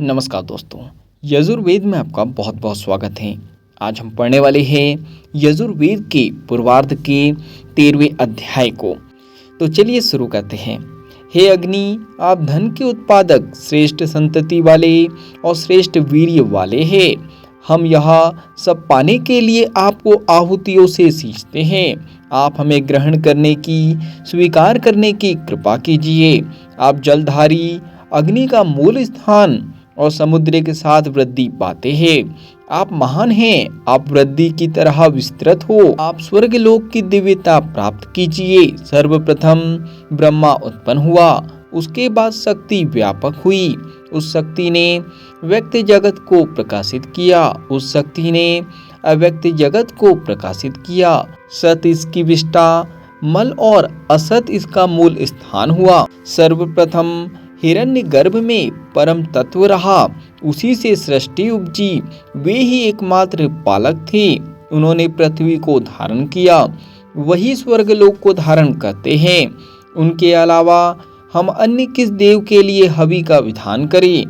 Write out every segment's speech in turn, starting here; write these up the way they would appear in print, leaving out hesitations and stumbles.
नमस्कार दोस्तों। यजुर्वेद में आपका बहुत बहुत स्वागत है। आज हम पढ़ने वाले हैं यजुर्वेद के पूर्वार्ध के 13वें अध्याय को। तो चलिए शुरू करते हैं। हे अग्नि, आप धन के उत्पादक, श्रेष्ठ संतति वाले और श्रेष्ठ वीर्य वाले हैं। हम यह सब पाने के लिए आपको आहुतियों से सींचते हैं। आप हमें ग्रहण करने की, स्वीकार करने की कृपा कीजिए। आप जलधारी अग्नि का मूल स्थान और समुद्र के साथ वृद्धि पाते हैं। आप महान हैं, आप वृद्धि की तरह विस्तृत हो। आप स्वर्ग लोक की दिव्यता प्राप्त कीजिए। सर्वप्रथम ब्रह्मा उत्पन्न हुआ, उसके बाद शक्ति व्यापक हुई। उस शक्ति ने व्यक्त जगत को प्रकाशित किया, उस शक्ति ने अव्यक्त जगत को प्रकाशित किया। सत इसकी विष्टा, मल और असत इसका मूल स्थान हुआ। सर्वप्रथम हिरण्य गर्भ में परम तत्व रहा, उसी से सृष्टि उपजी। वे ही एकमात्र पालक थे। उन्होंने पृथ्वी को धारण किया, वही स्वर्गलोक को धारण करते हैं। उनके अलावा हम अन्य किस देव के लिए हवि का विधान करें।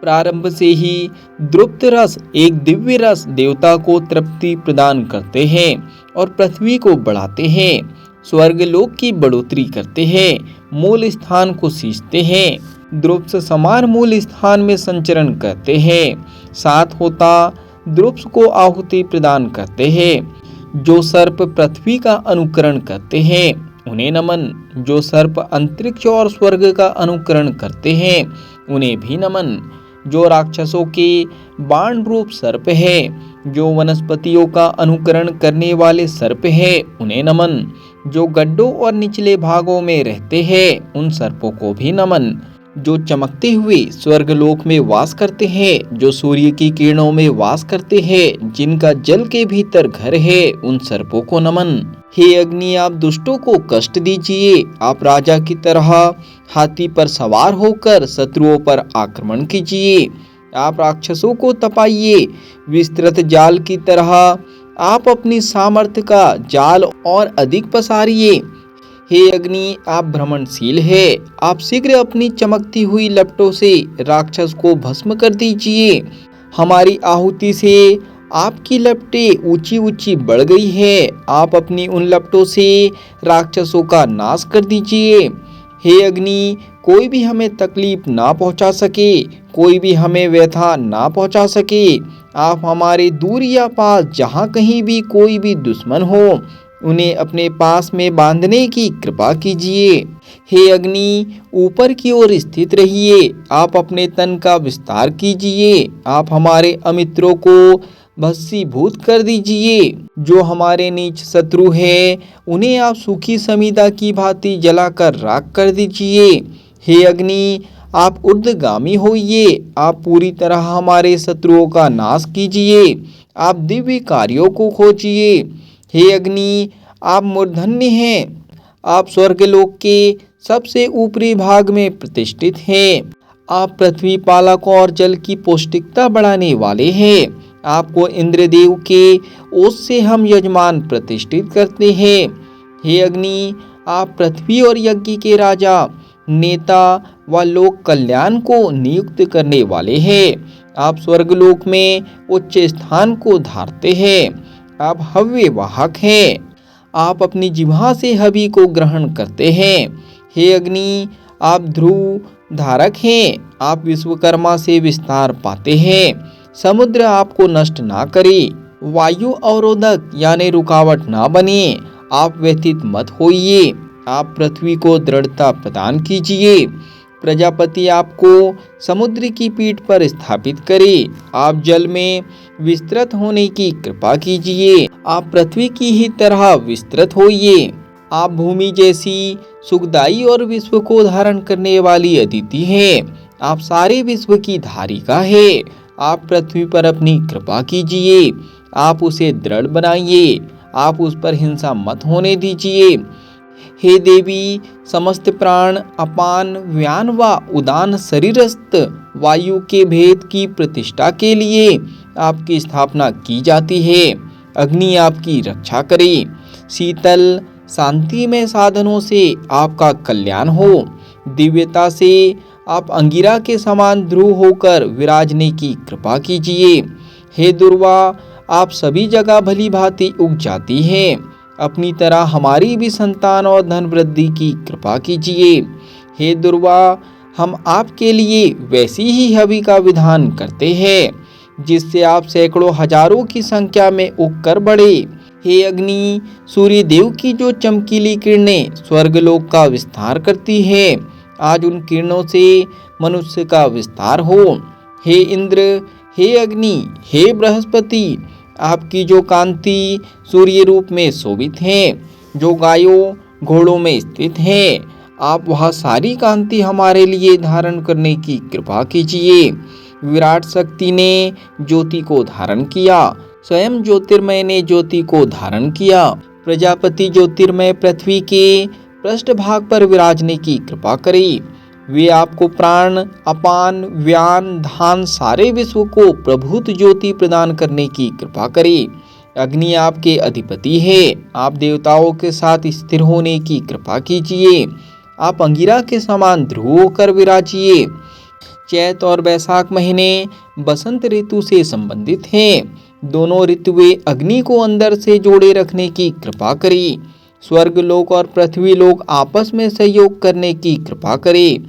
प्रारंभ से ही द्रुप्त रस, एक दिव्य रस, देवता को तृप्ति प्रदान करते हैं और पृथ्वी को बढ़ाते हैं। स्वर्गलोक की बढ़ोतरी करते हैं, मूल स्थान को सींचते हैं। द्रुप्स समान मूल स्थान में संचरण करते हैं। साथ होता द्रुप्स को आहुति प्रदान करते हैं। जो सर्प पृथ्वी का अनुकरण करते हैं उन्हें नमन। जो सर्प अंतरिक्ष और स्वर्ग का अनुकरण करते हैं उन्हें भी नमन। जो राक्षसों के बाण रूप सर्प है, जो वनस्पतियों का अनुकरण करने वाले सर्प है उन्हें नमन। जो गड्ढों और निचले भागों में रहते हैं उन सर्पों को भी नमन। जो चमकते हुए स्वर्गलोक में वास करते हैं, जो सूर्य की किरणों में वास करते हैं, जिनका जल के भीतर घर है, उन सर्पों को नमन। हे अग्नि, आप दुष्टों को कष्ट दीजिए। आप राजा की तरह हाथी पर सवार होकर शत्रुओं पर आक्रमण कीजिए। आप राक्षसों को तपाइए। विस्तृत जाल की तरह आप अपनी सामर्थ्य का जाल और अधिक पसारिए। हे अग्नि, आप भ्रमणशील है। आप शीघ्र अपनी चमकती हुई लपटों से राक्षस को भस्म कर दीजिए। हमारी आहुति से आपकी लपटें ऊंची ऊंची बढ़ गई है। आप अपनी उन लपटों से राक्षसों का नाश कर दीजिए। हे अग्नि, कोई भी हमें तकलीफ ना पहुंचा सके, कोई भी हमें व्यथा ना पहुंचा सके। आप हमारे दूर या पास जहाँ कहीं भी कोई भी दुश्मन हो, उन्हें अपने पास में बांधने की कृपा कीजिए। हे अग्नि, ऊपर की ओर स्थित रहिए। आप अपने तन का विस्तार कीजिए। आप हमारे अमित्रों को भस्मीभूत कर दीजिए। जो हमारे नीच शत्रु है उन्हें आप सूखी समीदा की भांति जलाकर राख कर दीजिए। हे अग्नि, आप ऊर्ध्वगामी होइए। आप पूरी तरह हमारे शत्रुओं का नाश कीजिए। आप दिव्य कार्यों को खोजिए। हे अग्नि, आप मूर्धन्य हैं। आप स्वर्गलोक के सबसे ऊपरी भाग में प्रतिष्ठित हैं। आप पृथ्वी पालक और जल की पौष्टिकता बढ़ाने वाले हैं। आपको इंद्रदेव के ओस से हम यजमान प्रतिष्ठित करते हैं। हे अग्नि, आप पृथ्वी और यज्ञ के राजा, नेता व लोक कल्याण को नियुक्त करने वाले हैं। आप स्वर्गलोक में उच्च स्थान को धारते हैं। आप हव्य वाहक हैं। आप अपनी जिह्वा से हवि को ग्रहण करते हैं। हे अग्नि, आप ध्रुव धारक हैं। आप विश्वकर्मा से विस्तार पाते हैं। समुद्र आपको नष्ट ना करे, वायु अवरोधक यानी रुकावट ना बने। आप व्यथित मत होइए। आप पृथ्वी को दृढ़ता प्रदान कीजिए। प्रजापति आपको समुद्र की पीठ पर स्थापित करे। आप जल में विस्तृत होने की कृपा कीजिए। आप पृथ्वी की ही तरह विस्तृत होइए। आप भूमि जैसी सुखदायी और विश्व को धारण करने वाली अदिति हैं। आप सारे विश्व की धारिका है। आप पृथ्वी पर अपनी कृपा कीजिए। आप उसे दृढ़ बनाइए। आप उस पर हिंसा मत होने दीजिए। हे देवी, समस्त प्राण, अपान, व्यान व उदान शरीरस्थ वायु के भेद की प्रतिष्ठा के लिए आपकी स्थापना की जाती है। अग्नि आपकी रक्षा करे। शीतल शांति में साधनों से आपका कल्याण हो। दिव्यता से आप अंगिरा के समान ध्रुव होकर विराजने की कृपा कीजिए। हे दुर्वा, आप सभी जगह भली भांति उग जाती हैं। अपनी तरह हमारी भी संतान और धन वृद्धि की कृपा कीजिए। हे दुर्वा, हम आपके लिए वैसी ही हवि का विधान करते हैं जिससे आप सैकड़ों हजारों की संख्या में उगकर बढ़े। हे अग्नि, सूर्य देव की जो चमकीली किरणें स्वर्गलोक का विस्तार करती है, आज उन किरणों से मनुष्य का विस्तार हो। हे इंद्र, हे अग्नि, हे बृहस्पति, आपकी जो कांति सूर्य रूप में शोभित है, जो गायों घोड़ों में स्थित है, आप वह सारी कांति हमारे लिए धारण करने की कृपा कीजिए। विराट शक्ति ने ज्योति को धारण किया, स्वयं ज्योतिर्मय ने ज्योति को धारण किया। प्रजापति ज्योतिर्मय पृथ्वी के पृष्ठभाग पर विराजने की कृपा करे। वे आपको प्राण, अपान, व्यान, धान सारे विश्व को प्रभुत ज्योति प्रदान करने की कृपा करे। अग्नि आपके अधिपति है, आप देवताओं के साथ स्थिर होने की कृपा कीजिए। आप अंगिरा के समान ध्रुव होकर विराजिए। चैत और वैशाख महीने बसंत ऋतु से संबंधित हैं। दोनों ऋतुएं अग्नि को अंदर से जोड़े रखने की कृपा करें। स्वर्ग लोक और पृथ्वी लोक आपस में सहयोग करने की कृपा करें।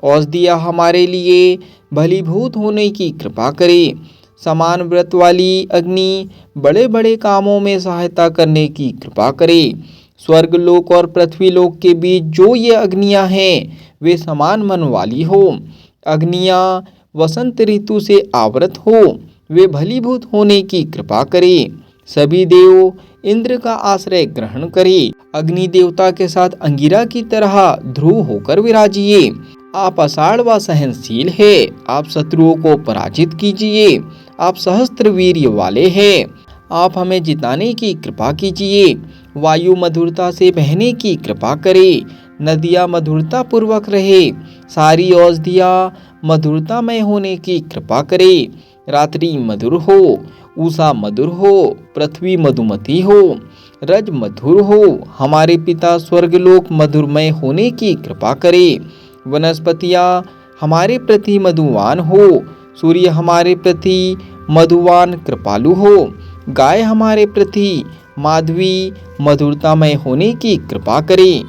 औषधियाँ हमारे लिए भलीभूत होने की कृपा करें। समान व्रत वाली अग्नि बड़े बड़े कामों में सहायता करने की कृपा करें। स्वर्ग लोक और पृथ्वी लोक के बीच जो ये अग्नियाँ हैं, वे समान मन वाली हो। अग्नियाँ वसंत ऋतु से आवृत हो, वे भलीभूत होने की कृपा करें। सभी देव इंद्र का आश्रय ग्रहण करें। अग्नि देवता के साथ अंगिरा की तरह ध्रुव होकर विराजिए। आप आषाढ़ व सहनशील है, आप शत्रुओं को पराजित कीजिए। आप सहस्त्र वीर्य वाले हैं, आप हमें जिताने की कृपा कीजिए। वायु मधुरता से बहने की कृपा करे, नदियाँ मधुरता पूर्वक रहे, सारी औषधियाँ मधुरतामय होने की कृपा करे। रात्रि मधुर हो, उषा मधुर हो, पृथ्वी मधुमती हो, रज मधुर हो। हमारे पिता स्वर्गलोक मधुरमय होने की कृपा करे। वनस्पतियाँ हमारे प्रति मधुवान हो, सूर्य हमारे प्रति मधुवान कृपालु हो, गाय हमारे प्रति माधवी मधुरतामय होने की कृपा करें।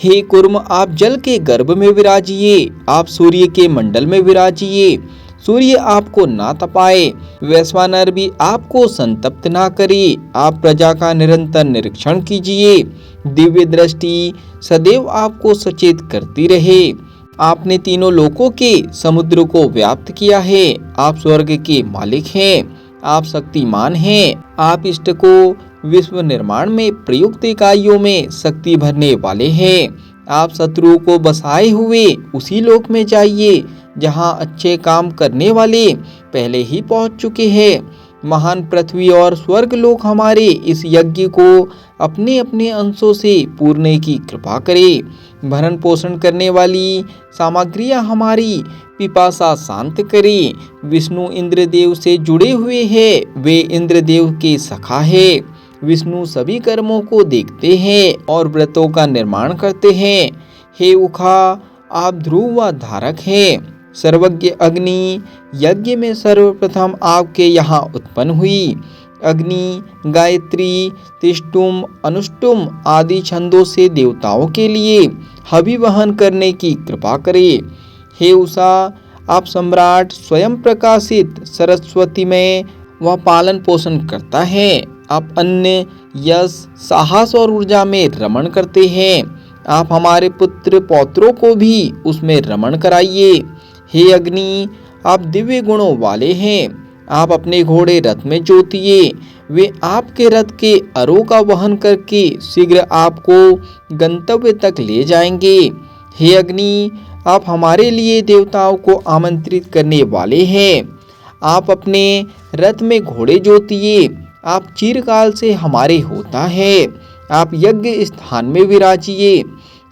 हे कुर्म, आप जल के गर्भ में विराजिए, आप सूर्य के मंडल में विराजिए। सूर्य आपको ना तपाए, वैश्वानर भी आपको संतप्त ना करे। आप प्रजा का निरंतर निरीक्षण कीजिए, दिव्य दृष्टि सदैव आपको सचेत करती रहे। आपने तीनों लोकों के समुद्र को व्याप्त किया है। आप स्वर्ग के मालिक हैं, आप शक्तिमान हैं। आप इष्ट को विश्व निर्माण में प्रयुक्त इकाइयों में शक्ति भरने वाले हैं। आप शत्रुओं को बसाए हुए उसी लोक में जाइए जहां अच्छे काम करने वाले पहले ही पहुंच चुके हैं। महान पृथ्वी और स्वर्ग लोक हमारे इस यज्ञ को अपने अपने अंशों से पूरने की कृपा करे। भरण पोषण करने वाली सामग्रियां हमारी पिपासा शांत करे। विष्णु इंद्रदेव से जुड़े हुए हैं, वे इंद्रदेव के सखा है। विष्णु सभी कर्मों को देखते हैं और व्रतों का निर्माण करते हैं। हे उखा, आप ध्रुव व धारक हैं। सर्वज्ञ अग्नि यज्ञ में सर्वप्रथम आपके यहाँ उत्पन्न हुई। अग्नि गायत्री, तिष्टुम, अनुष्टुम आदि छंदों से देवताओं के लिए हवि वहन करने की कृपा करे। हे उषा, आप सम्राट स्वयं प्रकाशित सरस्वती में वह पालन पोषण करता है। आप अन्य यश साहस और ऊर्जा में रमण करते हैं। आप हमारे पुत्र पौत्रों को भी उसमें रमण कराइए। हे अग्नि, आप दिव्य गुणों वाले हैं। आप अपने घोड़े रथ में जोतिए, वे आपके रथ के अरों का वहन करके शीघ्र आपको गंतव्य तक ले जाएंगे। हे अग्नि, आप हमारे लिए देवताओं को आमंत्रित करने वाले हैं। आप अपने रथ में घोड़े जोतिए, आप चिरकाल से हमारे होता है। आप यज्ञ स्थान में विराजिए।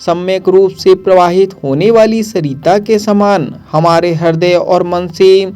सम्यक रूप से प्रवाहित होने वाली सरिता के समान हमारे हृदय और मन से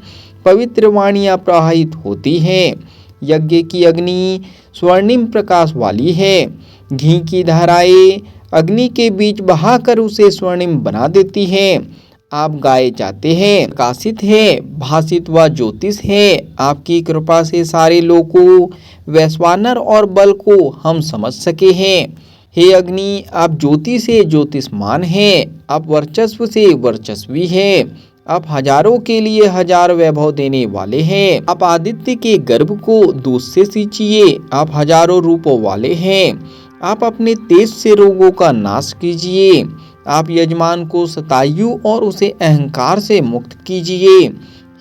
पवित्र वाणियाँ प्रवाहित होती हैं। यज्ञ की अग्नि स्वर्णिम प्रकाश वाली है। घी की धाराएं अग्नि के बीच बहाकर उसे स्वर्णिम बना देती हैं। आप गाए जाते हैं, प्रकाशित है, भाषित व ज्योतिष है। आपकी कृपा से सारे लोगों, वैश्वानर और बल को हम समझ सके हैं। हे अग्नि, आप ज्योति से ज्योतिषमान हैं, आप वर्चस्व से वर्चस्वी हैं, आप हजारों के लिए हजार वैभव देने वाले हैं। आप आदित्य के गर्भ को दूध से सींचिए, आप हजारों रूपों वाले हैं। आप अपने तेज से रोगों का नाश कीजिए। आप यजमान को शतायु और उसे अहंकार से मुक्त कीजिए।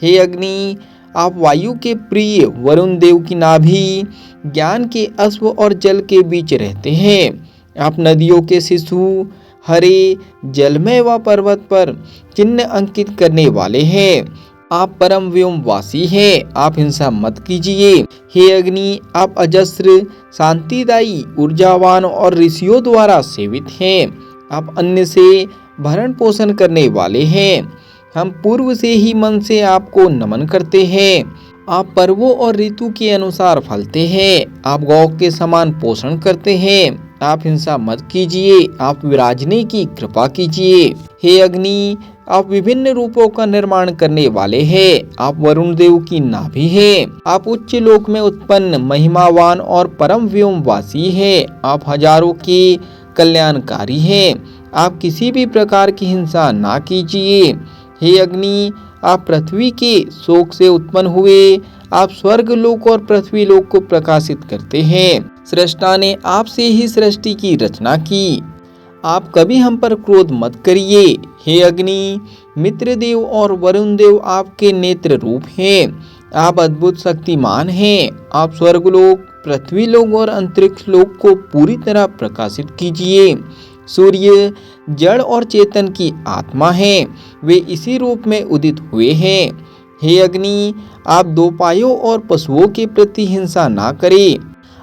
हे अग्नि, आप वायु के प्रिय वरुण देव की नाभि, ज्ञान के अश्व और जल के बीच रहते हैं। आप नदियों के शिशु, हरे जलमय व पर्वत पर चिन्ह अंकित करने वाले हैं। आप परम व्योमवासी हैं, आप हिंसा मत कीजिए। हे अग्नि, आप अजस्र, शांतिदायी, ऊर्जावान और ऋषियों द्वारा सेवित हैं। आप अन्न से भरण पोषण करने वाले हैं। हम पूर्व से ही मन से आपको नमन करते हैं। आप पर्वों और ऋतु के अनुसार फलते हैं। आप गौ के समान पोषण करते हैं। आप हिंसा मत कीजिए, आप विराजने की कृपा कीजिए। हे अग्नि, आप विभिन्न रूपों का निर्माण करने वाले हैं। आप वरुण देव की नाभि हैं। आप उच्च लोक में उत्पन्न महिमावान और परम व्योमवासी हैं। आप हजारों के कल्याणकारी हैं। आप किसी भी प्रकार की हिंसा ना कीजिए। हे अग्नि, आप पृथ्वी के शोक से उत्पन्न हुए। आप स्वर्ग लोक और पृथ्वी लोक को प्रकाशित करते हैं। सृष्टा ने आपसे ही सृष्टि की रचना की। आप कभी हम पर क्रोध मत करिए। हे अग्नि, मित्र देव और वरुण देव आपके नेत्र रूप हैं। आप अद्भुत शक्तिमान हैं। आप स्वर्गलोक, पृथ्वी लोक और अंतरिक्ष लोक को पूरी तरह प्रकाशित कीजिए। सूर्य जड़ और चेतन की आत्मा है, वे इसी रूप में उदित हुए हैं। हे अग्नि, आप दो पायों और पशुओं के प्रति हिंसा ना करें।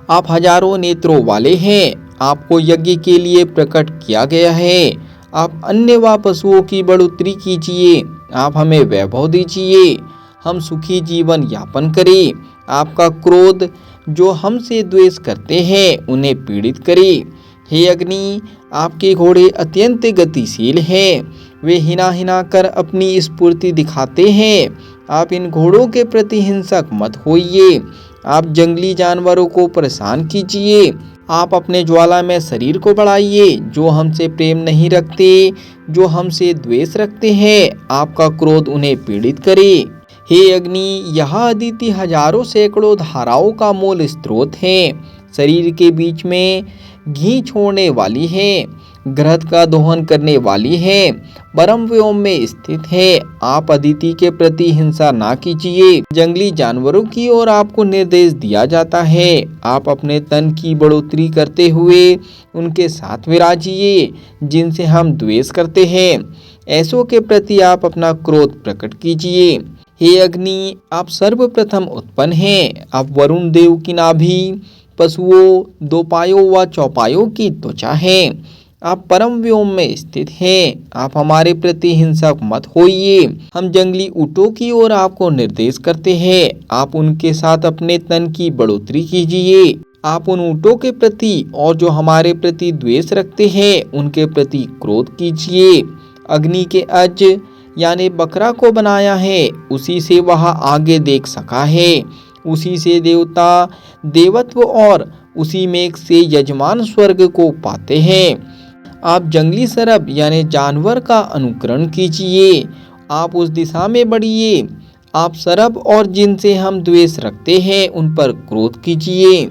आप हजारों नेत्रों वाले हैं। आपको यज्ञ के लिए प्रकट किया गया है। आप अन्य व पशुओं की बढ़ोतरी कीजिए। आप हमें वैभव दीजिए, हम सुखी जीवन यापन करें। आपका क्रोध जो हमसे द्वेष करते हैं उन्हें पीड़ित करे। हे अग्नि, आपके घोड़े अत्यंत गतिशील हैं। वे हिना हिना कर अपनी स्फूर्ति दिखाते हैं। आप इन घोड़ों के प्रति हिंसक मत होइए। आप जंगली जानवरों को परेशान कीजिए। आप अपने ज्वाला में शरीर को बढ़ाइए। जो हमसे प्रेम नहीं रखते, जो हमसे द्वेष रखते हैं, आपका क्रोध उन्हें पीड़ित करे। हे अग्नि, यह अदिति हजारों सैकड़ों धाराओं का मूल स्रोत है। शरीर के बीच में घी छोड़ने वाली है, घृत का दोहन करने वाली है, परम व्योम में स्थित है। आप अदिति के प्रति हिंसा ना कीजिए। जंगली जानवरों की ओर आपको निर्देश दिया जाता है। आप अपने तन की बढ़ोतरी करते हुए उनके साथ विराजिए जिनसे हम द्वेष करते हैं। ऐसों के प्रति आप अपना क्रोध प्रकट कीजिए। हे अग्नि, आप सर्वप्रथम उत्पन्न हैं। आप वरुण देव की नाभि, पशुओं, दो पायों व चौपायों की त्वचा है। आप परम व्योम में स्थित हैं। आप हमारे प्रति हिंसक मत होइए। हम जंगली ऊँटों की ओर आपको निर्देश करते हैं। आप उनके साथ अपने तन की बढ़ोतरी कीजिए। आप उन ऊँटों के प्रति और जो हमारे प्रति द्वेष रखते हैं उनके प्रति क्रोध कीजिए। अग्नि के अज यानी बकरा को बनाया है, उसी से वह आगे देख सका है। उसी से देवता देवत्व और उसी में से यजमान स्वर्ग को पाते हैं। आप जंगली सरब यानी जानवर का अनुकरण कीजिए। आप उस दिशा में बढ़िए। आप सरब और जिनसे हम द्वेष रखते हैं उन पर क्रोध कीजिए।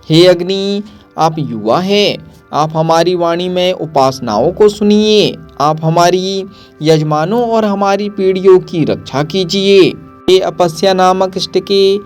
हे अग्नि, आप युवा हैं। आप हमारी वाणी में उपासनाओं को सुनिए। आप हमारी यजमानों और हमारी पीढ़ियों की रक्षा कीजिए। हे अपस्या नामक इष्ट के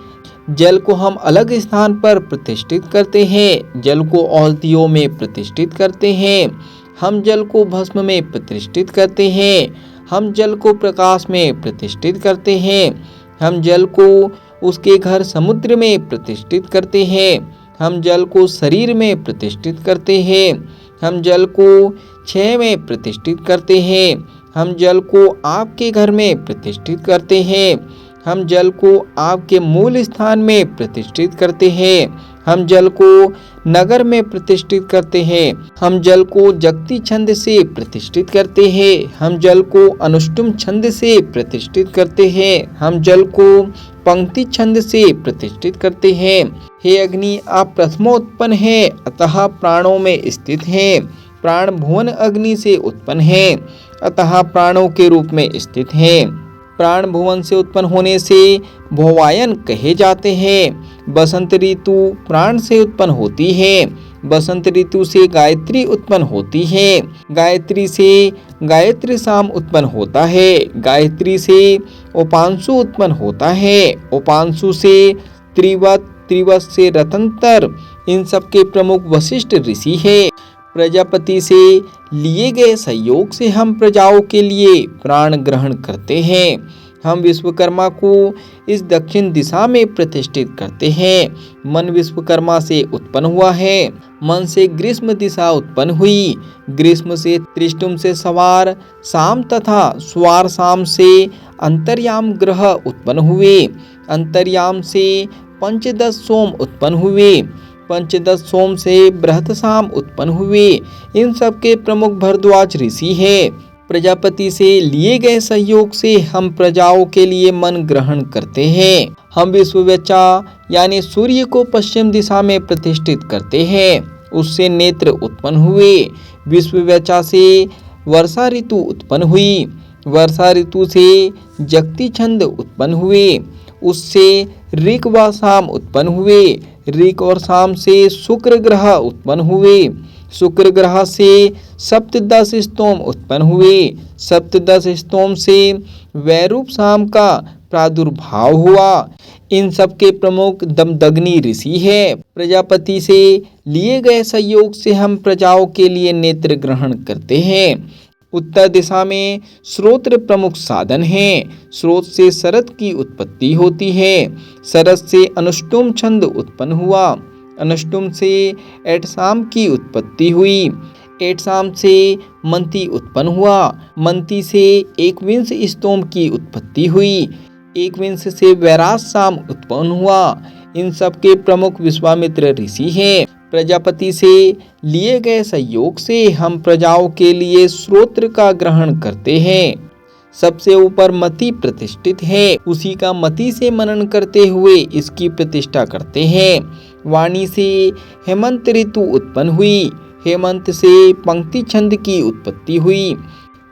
जल को हम अलग स्थान पर प्रतिष्ठित करते हैं। जल को औषधियों में प्रतिष्ठित करते हैं। हम जल को भस्म में प्रतिष्ठित करते हैं। हम जल को प्रकाश में प्रतिष्ठित करते हैं। हम जल को उसके घर समुद्र में प्रतिष्ठित करते हैं। हम जल को शरीर में प्रतिष्ठित करते हैं। हम जल को क्षय में प्रतिष्ठित करते हैं। हम जल को आपके घर में प्रतिष्ठित करते हैं। हम जल को आपके मूल स्थान में प्रतिष्ठित करते हैं। हम जल को नगर में प्रतिष्ठित करते हैं। हम जल को जगती छंद से प्रतिष्ठित करते हैं। हम जल को अनुष्टुम छंद से प्रतिष्ठित करते हैं। हम जल को पंक्ति छंद से प्रतिष्ठित करते हैं। हे अग्नि, आप प्रथमोत्पन्न हैं, अतः प्राणों में स्थित हैं। प्राण भुवन अग्नि से उत्पन्न है, अतः प्राणों के रूप में स्थित है। प्राण भुवन से उत्पन्न होने से भोवायन कहे जाते हैं। बसंत ऋतु प्राण से उत्पन्न होती है। बसंत ऋतु से गायत्री उत्पन्न होती है। गायत्री से गायत्री साम उत्पन्न होता है। गायत्री से उपांशु उत्पन्न होता है। उपांशु से त्रिवत, त्रिवत से रतंतर। इन सब के प्रमुख वशिष्ठ ऋषि है। प्रजापति से लिए गए सहयोग से हम प्रजाओं के लिए प्राण ग्रहण करते हैं। हम विश्वकर्मा को इस दक्षिण दिशा में प्रतिष्ठित करते हैं। मन विश्वकर्मा से उत्पन्न हुआ है। मन से ग्रीष्म दिशा उत्पन्न हुई। ग्रीष्म से त्रिष्टुम से सवार साम तथा स्वार साम से अंतर्याम ग्रह उत्पन्न हुए। अंतर्याम से पंचदश सोम उत्पन्न हुए। पंचदश सोम से बृहतसाम उत्पन्न हुए। इन सब के प्रमुख भरद्वाज ऋषि है। प्रजापति से लिए गए सहयोग से हम प्रजाओं के लिए मन ग्रहण करते हैं। हम विश्ववेचा यानी सूर्य को पश्चिम दिशा में प्रतिष्ठित करते हैं। उससे नेत्र उत्पन्न हुए। विश्ववेचा से वर्षा ऋतु उत्पन्न हुई। वर्षा ऋतु से जगती छंद उत्पन्न हुए। उससे ऋक व साम उत्पन्न हुए। ऋक और साम से शुक्र ग्रह उत्पन्न हुए। शुक्र ग्रह से सप्तदश स्तोम उत्पन्न हुए। सप्तदश स्तोम से वैरूप साम का प्रादुर्भाव हुआ। इन सब के प्रमुख दमदग्नि ऋषि है। प्रजापति से लिए गए सहयोग से हम प्रजाओं के लिए नेत्र ग्रहण करते हैं। उत्तर दिशा में स्रोत्र प्रमुख साधन हैं। स्रोत से शरद की उत्पत्ति होती है। शरद से अनुष्टुम छंद उत्पन्न हुआ। अनुष्टुम से एटसाम की उत्पत्ति हुई। एटसाम से मंती उत्पन्न हुआ। मंती से एकविंश स्तोम की उत्पत्ति हुई। एकविंश से वैरास साम उत्पन्न हुआ। इन सब के प्रमुख विश्वामित्र ऋषि हैं। प्रजापति से लिए गए सहयोग से हम प्रजाओं के लिए स्रोत्र का ग्रहण करते हैं। सबसे ऊपर मति प्रतिष्ठित है। उसी का मति से मनन करते हुए इसकी प्रतिष्ठा करते हैं। वाणी से हेमंत ऋतु उत्पन्न हुई। हेमंत से पंक्ति छंद की उत्पत्ति हुई।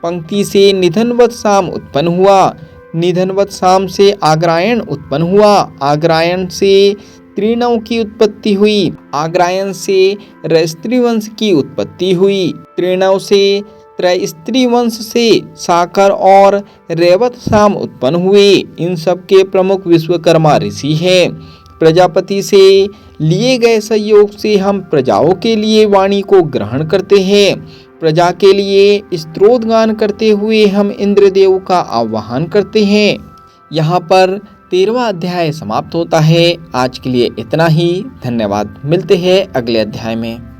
पंक्ति से निधनवत साम उत्पन्न हुआ। निधनवत साम से आग्रायण उत्पन्न हुआ। आग्रायण से त्रिनव की उत्पत्ति हुई। आग्रायन से रैस्त्री वंश की उत्पत्ति हुई। त्रिनव से त्रैस्त्री वंश से साकर और रेवत साम उत्पन्न हुए। इन सब के प्रमुख विश्वकर्मा ऋषि हैं। प्रजापति से लिए गए सहयोग से हम प्रजाओं के लिए वाणी को ग्रहण करते हैं। प्रजा के लिए स्तोत्र गान करते हुए हम इंद्रदेव का आह्वान करते हैं। यहाँ पर 13वां अध्याय समाप्त होता है। आज के लिए इतना ही। धन्यवाद। मिलते हैं अगले अध्याय में।